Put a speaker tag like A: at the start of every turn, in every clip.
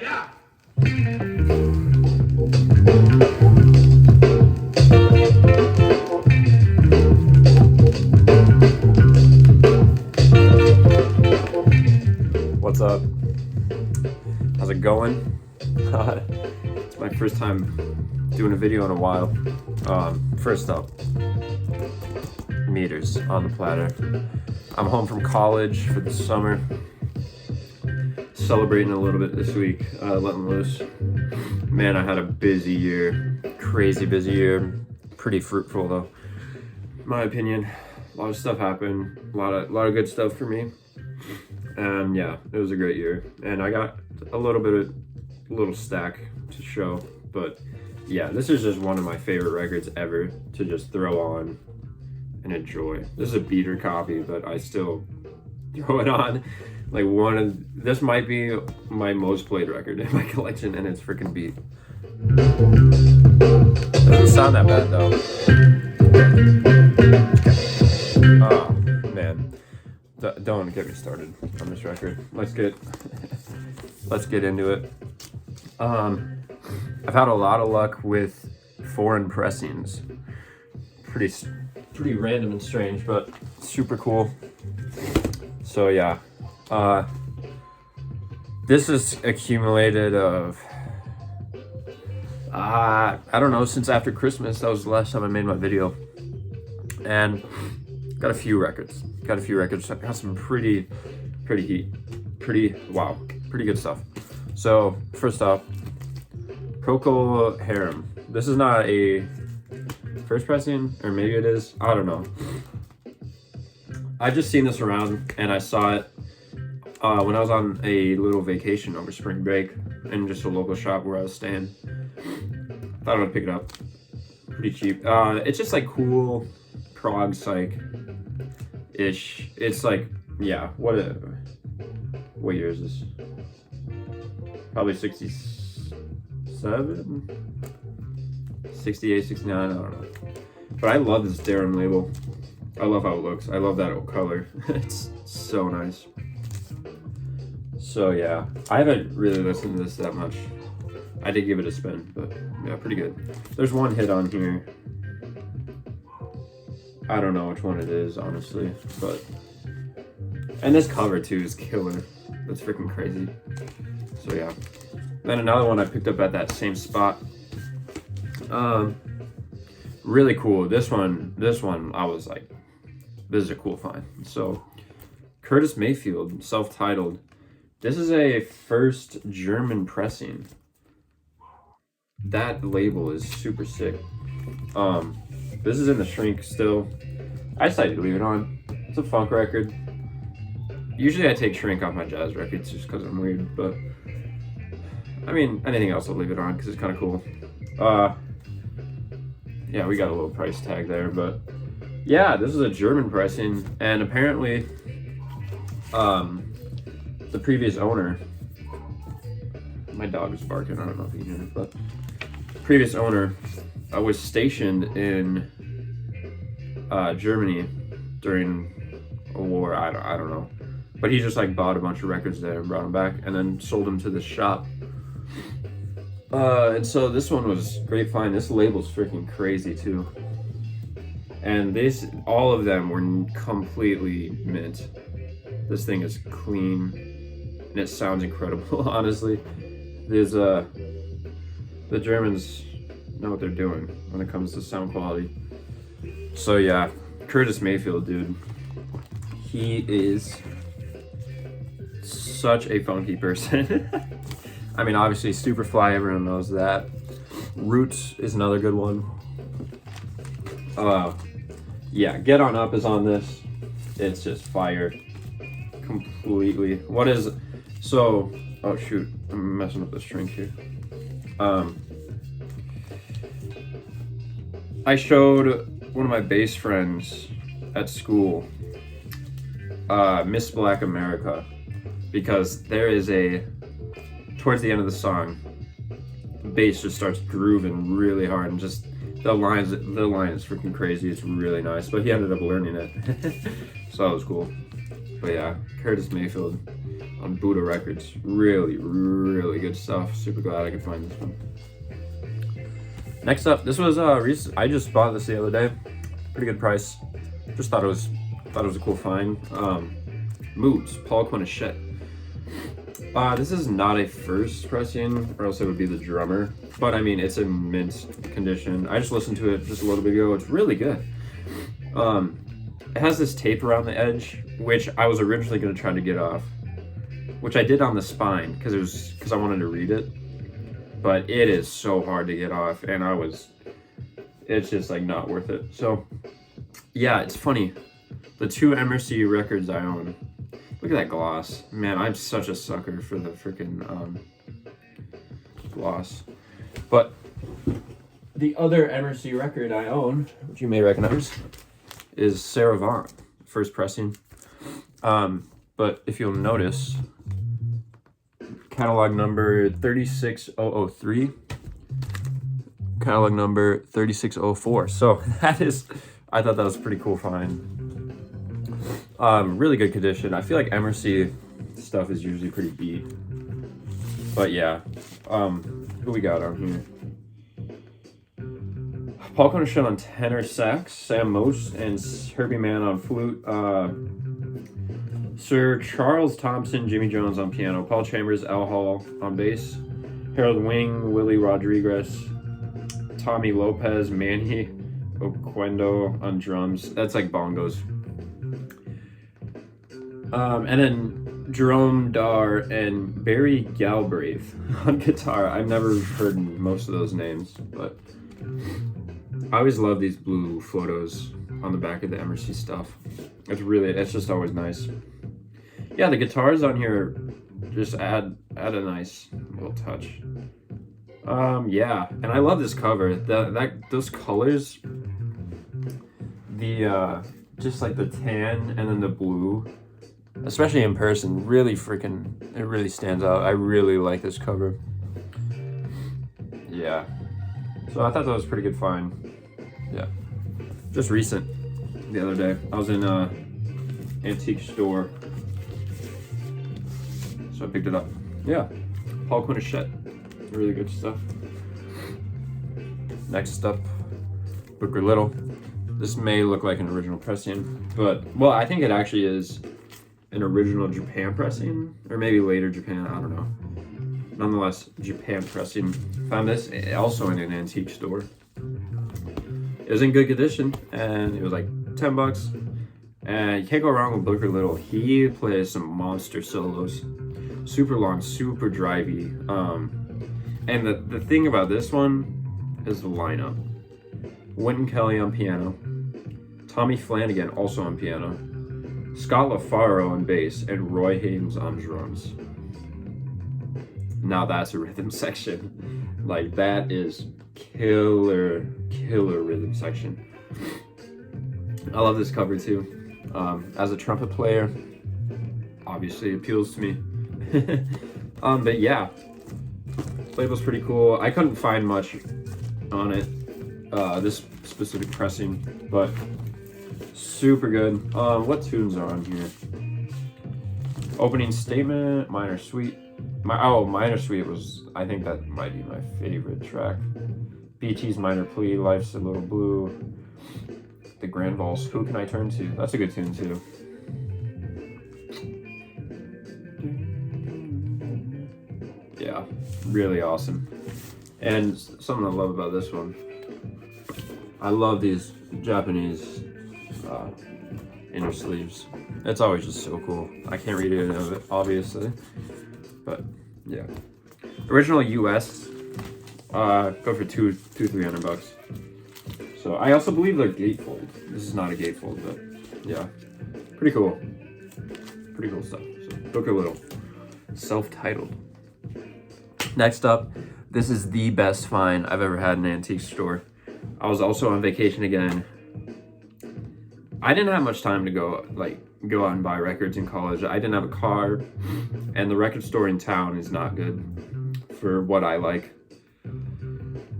A: yeah.
B: What's up? How's it going? It's my first time doing a video in a while. First up, meters on the platter. I'm home from college for the summer. Celebrating a little bit this week, letting loose. Man, I had a busy year, crazy busy year. Pretty fruitful though, in my opinion. A lot of stuff happened, a lot of good stuff for me. And yeah, it was a great year. And I got a little stack to show. But yeah, this is just one of my favorite records ever to just throw on and enjoy. This is a beater copy, but I still throw it on. Like this might be my most played record in my collection, and it's freaking beat. Doesn't sound that bad though. Oh man, don't get me started on this record. Let's get into it. I've had a lot of luck with foreign pressings. Pretty random and strange, but super cool. So yeah. This is accumulated of, I don't know, since after Christmas. That was the last time I made my video. And got a few records. Got some pretty good stuff. So first off, Coco Harem. This is not a first pressing, or maybe it is. I don't know. I just seen this around and I saw it when I was on a little vacation over spring break in just a local shop where I was staying. Thought I would pick it up. Pretty cheap. It's just like cool prog psych-ish. It's like, yeah, what year is this? Probably 67? 68, 69, I don't know. But I love this Darren label. I love how it looks. I love that old color. It's so nice. So yeah, I haven't really listened to this that much. I did give it a spin, but yeah, pretty good. There's one hit on here. I don't know which one it is, honestly, but... And this cover too is killer. That's freaking crazy. So yeah. Then another one I picked up at that same spot. Really cool. This one I was like, this is a cool find. So Curtis Mayfield, self-titled. This is a first German pressing. That label is super sick. This is in the shrink still. I decided to leave it on. It's a funk record. Usually I take shrink off my jazz records just because I'm weird, but I mean, anything else I'll leave it on because it's kind of cool. Yeah, we got a little price tag there, but yeah, this is a German pressing, and apparently the previous owner, my dog is barking, I don't know if you can hear it, but previous owner was stationed in Germany during a war. I don't know, but he just like bought a bunch of records there and brought them back and then sold them to this shop. And so this one was great find. This label's freaking crazy too, and all of them were completely mint. This thing is clean and it sounds incredible. Honestly, the Germans know what they're doing when it comes to sound quality. So yeah, Curtis Mayfield, dude, he is such a funky person. I mean, obviously Superfly, everyone knows that. Roots is another good one. Yeah, Get On Up is on this. It's just fire completely. Oh shoot, I'm messing up the string here. I showed one of my bass friends at school Miss Black America, because there is towards the end of the song, the bass just starts grooving really hard, and just the line is freaking crazy. It's really nice, but he ended up learning it. So that was cool. But yeah, Curtis Mayfield. on Buddha Records. Really, really good stuff. Super glad I could find this one. Next up, this was I just bought this the other day. Pretty good price. Just thought it was a cool find. Moods, Paul Quinn. This is not a first pressing, or else it would be the drummer. But I mean, it's in mint condition. I just listened to it just a little bit ago. It's really good. It has this tape around the edge, which I was originally going to try to get off, which I did on the spine because I wanted to read it. But it is so hard to get off, and it's just like not worth it. So yeah, it's funny. The 2 MRC records I own. Look at that gloss. Man, I'm such a sucker for the freaking gloss. But the other MRC record I own, which you may recognize, is Sarah Vaughan, first pressing. But if you'll notice, catalog number 36003, catalog number 3604. So I thought that was a pretty cool find. Really good condition. I feel like MRC stuff is usually pretty beat. But yeah, who we got on here? Paul Quinn on tenor sax, Sam Most and Herbie Mann on flute, Sir Charles Thompson, Jimmy Jones on piano, Paul Chambers, Al Hall on bass, Harold Wing, Willie Rodriguez, Tommy Lopez, Manny Oquendo on drums. That's like bongos. And then Jerome Dar and Barry Galbraith on guitar. I've never heard most of those names, but I always love these blue photos on the back of the MRC stuff. It's just always nice. Yeah, the guitars on here just add a nice little touch. Yeah, and I love this cover. Those colors, just like the tan and then the blue, especially in person, it really stands out. I really like this cover. Yeah. So I thought that was a pretty good find. Yeah. Just recent. The other day. I was in an antique store. So I picked it up. Yeah. Paul Quinn. Really good stuff. Next up, Booker Little. This may look like an original pressing, but, well, I think it actually is an original Japan pressing, or maybe later Japan, I don't know. Nonetheless, Japan pressing. Found this also in an antique store. It was in good condition, and it was like $10. And you can't go wrong with Booker Little. He plays some monster solos. Super long, super drivey. And the thing about this one is the lineup. Wynton Kelly on piano. Tommy Flanagan also on piano. Scott LaFaro on bass, and Roy Haynes on drums. Now that's a rhythm section. Like, that is killer rhythm section. I love this cover too. As a trumpet player, obviously appeals to me. But yeah, label's pretty cool. I couldn't find much on it, this specific pressing, but super good. What tunes are on here? Opening Statement, Minor Suite. Minor Suite was, I think that might be my favorite track. BT's Minor Plea, Life's a Little Blue, The Grand Valse, Who Can I Turn To? That's a good tune too. Yeah, really awesome. And something I love about this one, I love these Japanese inner sleeves. It's always just so cool. I can't read any of it, obviously, but yeah. Original US, go for $200-300. So I also believe they're gatefold. This is not a gatefold, but yeah, pretty cool stuff. So Booker Little, self-titled. Next up, this is the best find I've ever had in an antique store. I was also on vacation again. I didn't have much time to go out and buy records in college. I didn't have a car, and the record store in town is not good for what I like.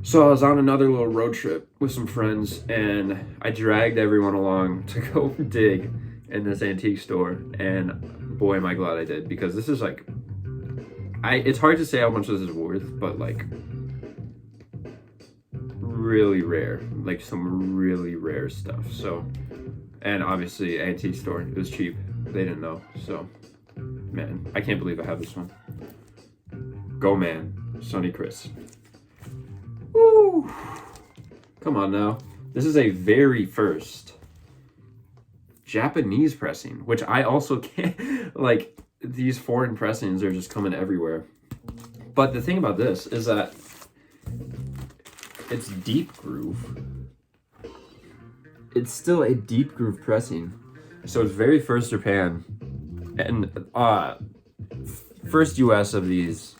B: So I was on another little road trip with some friends, and I dragged everyone along to go dig in this antique store. And boy, am I glad I did, because this is like, it's hard to say how much this is worth, but like really rare, like some really rare stuff. So, and obviously antique store, it was cheap. They didn't know. So, man, I can't believe I have this one. Go man, Sonny Chris. Woo! Come on now. This is a very first Japanese pressing, which I also can't, like, these foreign pressings are just coming everywhere. But the thing about this is that it's deep groove. It's still a deep groove pressing. So it's very first Japan. And first US of these.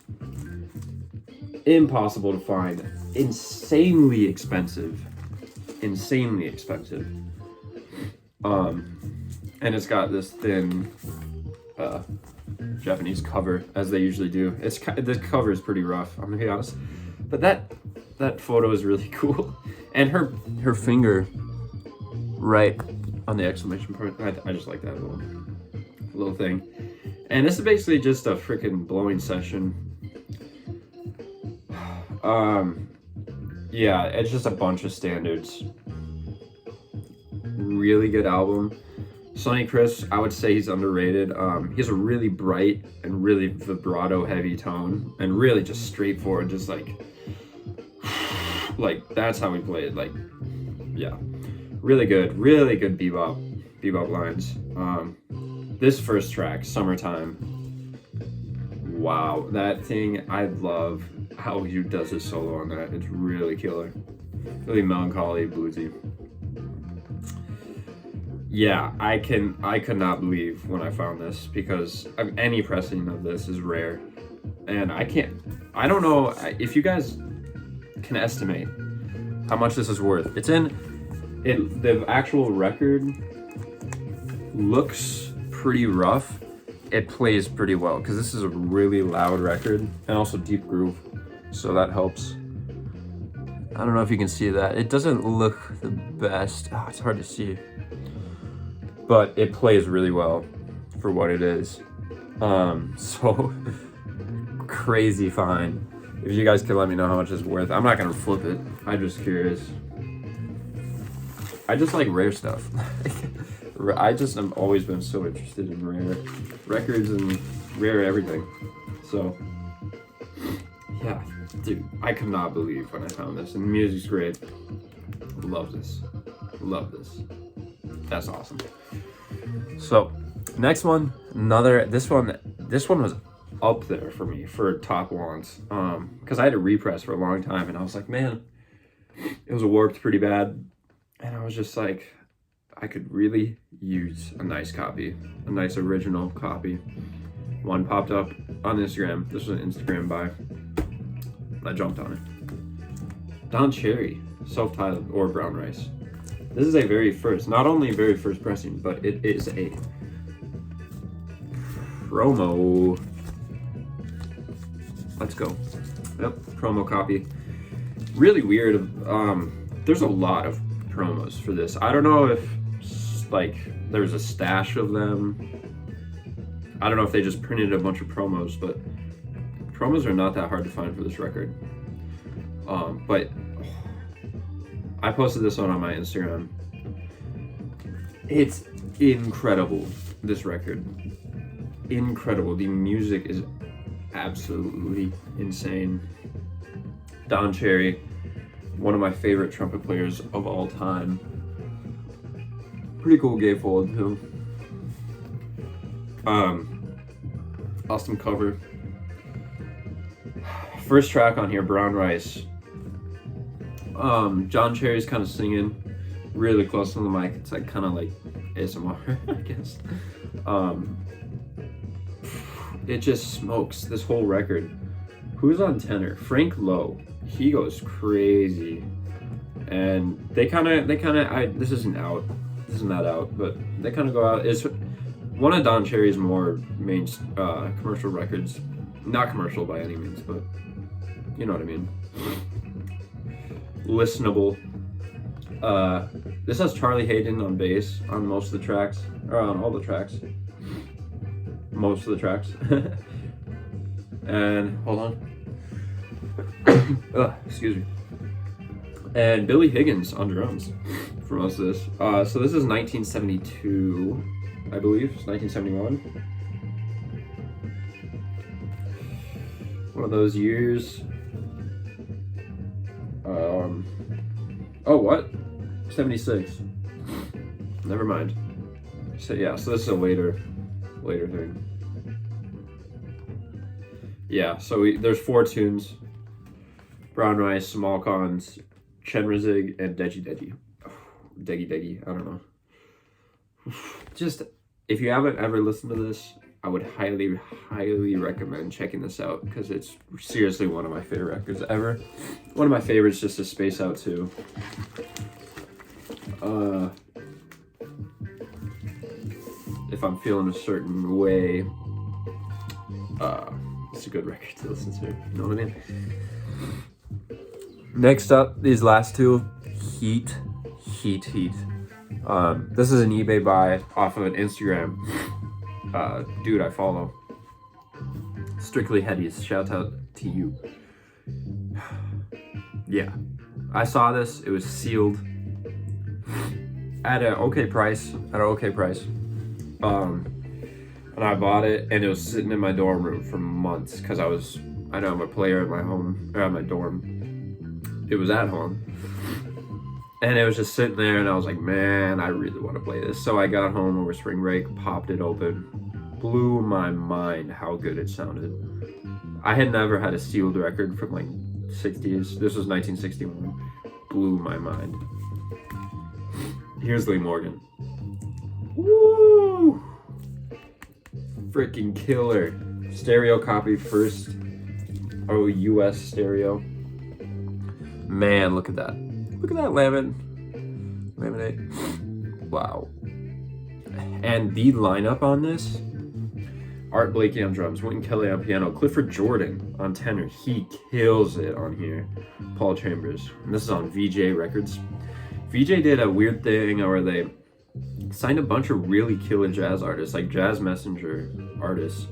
B: Impossible to find. Insanely expensive. Insanely expensive. And it's got this thin Japanese cover, as they usually do. This cover is pretty rough, I'm gonna be honest. But that photo is really cool. And her finger right on the exclamation point. I just like that little thing. And this is basically just a freaking blowing session. Yeah, it's just a bunch of standards. Really good album. Sonny Chris, I would say he's underrated. He has a really bright and really vibrato heavy tone, and really just straightforward, just like that's how he played. Like, yeah, really good bebop lines. This first track, Summertime. Wow, that thing, I love how he does his solo on that. It's really killer. Really melancholy, bluesy. Yeah, I could not believe when I found this, because any pressing of this is rare. And I don't know if you guys can estimate how much this is worth. The actual record looks pretty rough. It plays pretty well, because this is a really loud record, and also deep groove, so that helps. I don't know if you can see that. It doesn't look the best. Oh, it's hard to see. But it plays really well for what it is. So crazy fine. If you guys could let me know how much it's worth. I'm not gonna flip it. I'm just curious. I just like rare stuff. I've always been so interested in rare records and rare everything. So yeah, dude, I could not believe when I found this. And the music's great. Love this. That's awesome. So next one, this one was up there for me for top ones, because I had a repress for a long time, and I was like, man, it was warped pretty bad, and I was just like, I could really use a nice copy, a nice original copy. One popped up on Instagram. This was an Instagram buy. I jumped on it. Don Cherry, self-titled, or Brown Rice. This is not only a very first pressing, but it is a promo. Let's go. Yep, promo copy. Really weird. There's a lot of promos for this. I don't know if like there's a stash of them. I don't know if they just printed a bunch of promos, but promos are not that hard to find for this record. But I posted this one on my Instagram. It's incredible, this record. Incredible. The music is absolutely insane. Don Cherry, one of my favorite trumpet players of all time. Pretty cool gatefold too. Awesome cover. First track on here, Brown Rice. John Cherry's kind of singing really close to the mic. It's like kind of like ASMR, I guess. It just smokes this whole record. Who's on tenor? Frank Lowe. He goes crazy, and they kind of. This isn't that out, but they kind of go out. It's one of Don Cherry's more main commercial records. Not commercial by any means, but you know what I mean. Listenable. This has Charlie Hayden on bass on most of the tracks, or on all the tracks. most of the tracks. And hold on. Excuse me. And Billy Higgins on drums for most of this. So this is 1972, I believe. It's 1971. One of those years. Oh, what? 76. Never mind. So yeah, so this is a later thing. Yeah, so there's 4 tunes. Brown Rice, Small Cons, Chenrizig, and Deji Deji. Degi, I don't know. Just, if you haven't ever listened to this, I would highly, highly recommend checking this out because it's seriously one of my favorite records ever. One of my favorites just to space out too. If I'm feeling a certain way, it's a good record to listen to. You know what I mean? Next up, these last two, Heat. This is an eBay buy off of an Instagram dude I follow. Strictly Headies. Shout out to you. Yeah, I saw this. It was sealed at an okay price. And I bought it, and it was sitting in my dorm room for months because I know I'm a player at my home, or at my dorm. It was at home, and it was just sitting there, and I was like, man, I really want to play this. So I got home over spring break, popped it open, blew my mind how good it sounded. I had never had a sealed record from like 60s. This was 1961. Blew my mind. Here's Lee Morgan. Woo! Freaking killer. Stereo copy first. Oh, US stereo. Man, look at that. Look at that laminate. Wow. And the lineup on this: Art Blakey on drums, Wynton Kelly on piano, Clifford Jordan on tenor. He kills it on here. Paul Chambers. And this is on VJ Records. VJ did a weird thing where they signed a bunch of really killer jazz artists, like jazz messenger artists.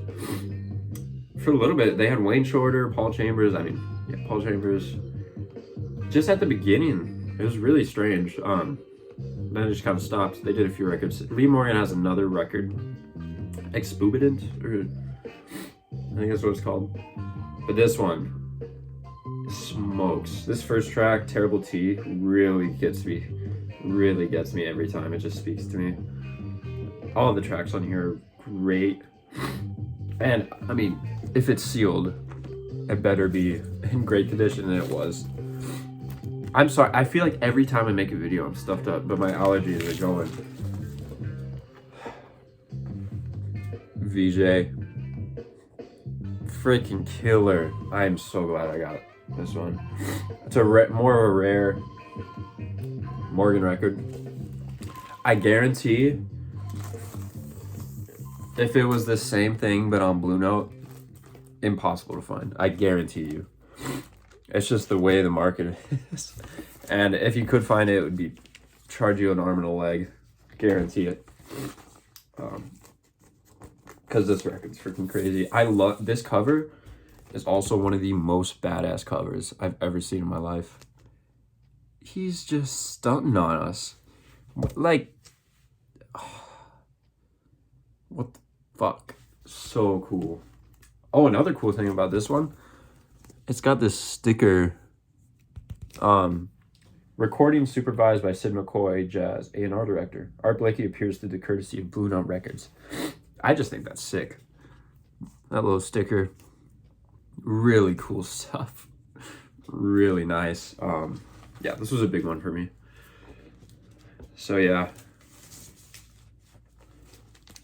B: For a little bit, they had Wayne Shorter, Paul Chambers. Paul Chambers. Just at the beginning, it was really strange. Then it just kind of stopped. They did a few records. Lee Morgan has another record, Expubitant, or I think that's what it's called. But this one smokes. This first track, Terrible T, really gets me every time. It just speaks to me. All the tracks on here are great. And I mean, if it's sealed, it better be in great condition, and it was. I'm sorry, I feel like every time I make a video I'm stuffed up, but my allergies are going. VJ. Freaking killer. I am so glad I got this one. It's more of a rare Morgan record. I guarantee if it was the same thing but on Blue Note, impossible to find. I guarantee you. It's just the way the market is. And if you could find it, it would be charge you an arm and a leg. Guarantee it. Because this record's freaking crazy. I love this cover. Is also one of the most badass covers I've ever seen in my life. He's just stunting on us. Like, what the fuck? So cool. Oh, another cool thing about this one, it's got this sticker. Recording supervised by Sid McCoy, Jazz, A&R director. Art Blakey appears through the courtesy of Blue Note Records. I just think that's sick. That little sticker. Really cool stuff. Really nice. Yeah, this was a big one for me. So yeah.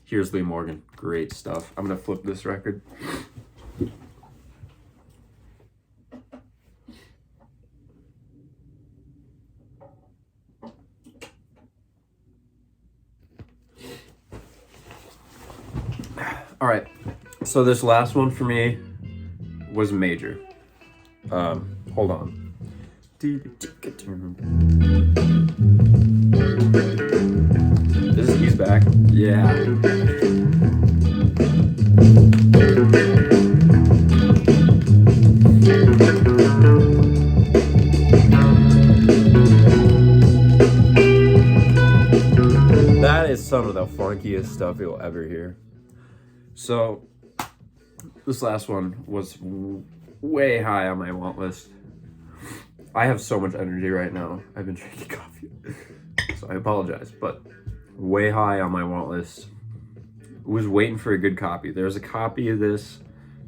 B: Here's Lee Morgan. Great stuff. I'm gonna flip this record. All right, so this last one for me was major. Hold on. He's back. Yeah. funkiest stuff you'll ever hear. So this last one was way high on my want list. I have so much energy right now. I've been drinking coffee, so I apologize, but way high on my want list. Was waiting for a good copy. There's a copy of this,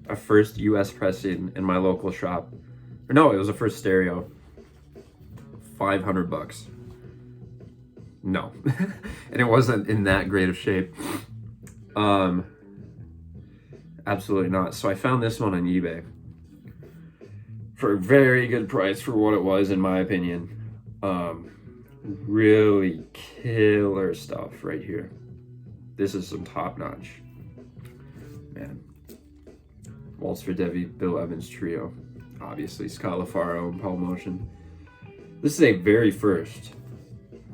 B: a first US pressing in my local shop. Or no, it was a first stereo. $500. No. And it wasn't in that great of shape. Absolutely not. So I found this one on eBay for a very good price for what it was, in my opinion. Really killer stuff right here. This is some top notch, man. Waltz for Debbie, Bill Evans trio, obviously Scott LaFaro and Paul Motion. This is a very first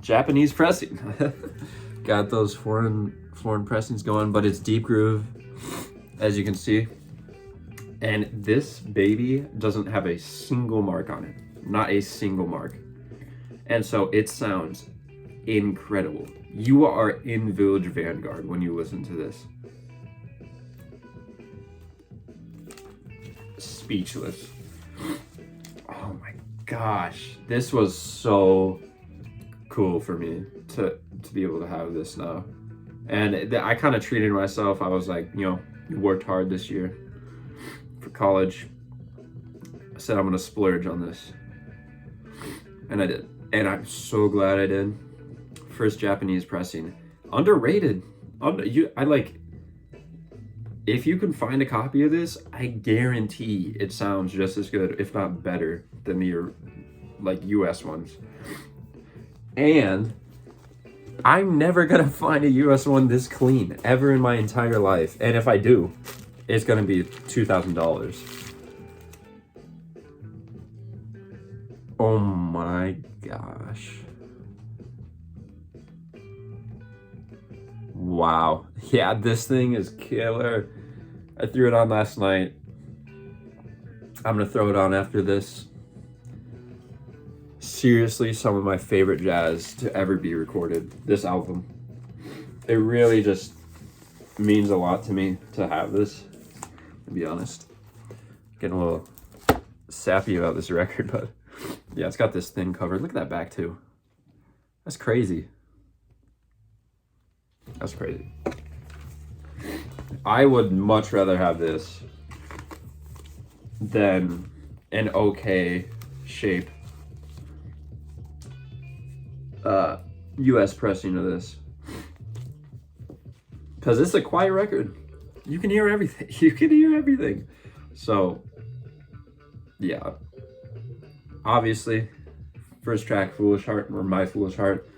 B: Japanese pressing. Got those foreign pressings going, but it's deep groove, as you can see. And this baby doesn't have a single mark on it, not a single mark. And so it sounds incredible. You are in Village Vanguard when you listen to this. Speechless. Oh my gosh. This was so cool for me to be able to have this now. And I kind of treated myself. I was like, you worked hard this year for college. I said, I'm going to splurge on this. And I did. And I'm so glad I did. First Japanese pressing. Underrated. If you can find a copy of this, I guarantee it sounds just as good, if not better, than the US ones. And I'm never gonna find a US one this clean ever in my entire life. And if I do, it's gonna be $2,000. Oh my gosh. Wow. Yeah, this thing is killer. I threw it on last night. I'm gonna throw it on after this. Seriously, some of my favorite jazz to ever be recorded. This album. It really just means a lot to me to have this, to be honest. Getting a little sappy about this record, but yeah, it's got this thin cover. Look at that back too. That's crazy. That's crazy. I would much rather have this than an okay shape US pressing of this. Because it's a quiet record. You can hear everything. You can hear everything. So, yeah. Obviously, first track, Foolish Heart, or My Foolish Heart.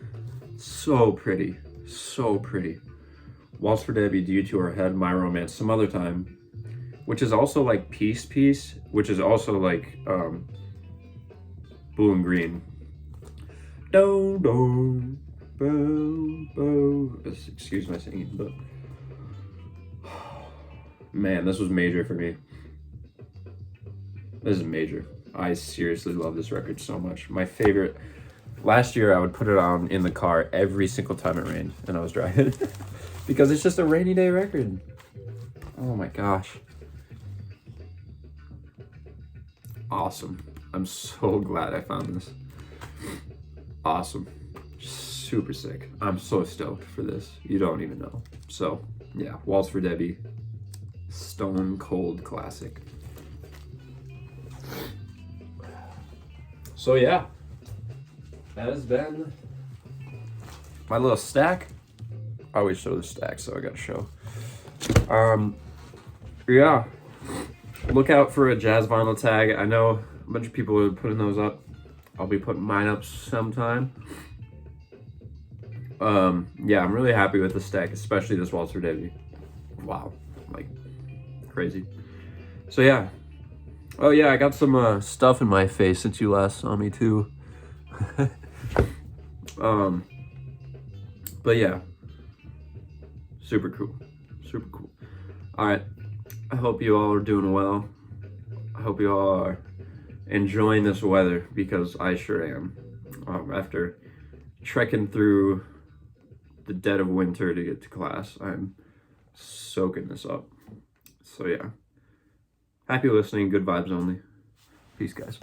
B: So pretty. So pretty. Waltz for Debbie, Due to Her Head, My Romance, Some Other Time, which is also like Peace, which is also like Blue and Green. Do, do, bo, bo. Excuse my singing, but man, this was major for me. This is major. I seriously love this record so much. My favorite. Last year, I would put it on in the car every single time it rained and I was driving because it's just a rainy day record. Oh my gosh. Awesome. I'm so glad I found this. Awesome. Super sick. I'm so stoked for this. You don't even know. So, yeah, Waltz for Debbie. Stone cold classic. So, yeah. That has been my little stack. I always show the stack, so I gotta show. Yeah. Look out for a jazz vinyl tag. I know a bunch of people are putting those up. I'll be putting mine up sometime. Yeah, I'm really happy with the stack, especially this Waltz for Debbie. Wow, like crazy. So yeah. Oh yeah, I got some stuff in my face since you last saw me too. But yeah, super cool. All right, I hope you all are doing well. I hope you all are enjoying this weather, because I sure am. After trekking through the dead of winter to get to class. I'm soaking this up. So yeah. Happy listening. Good vibes only. Peace, guys.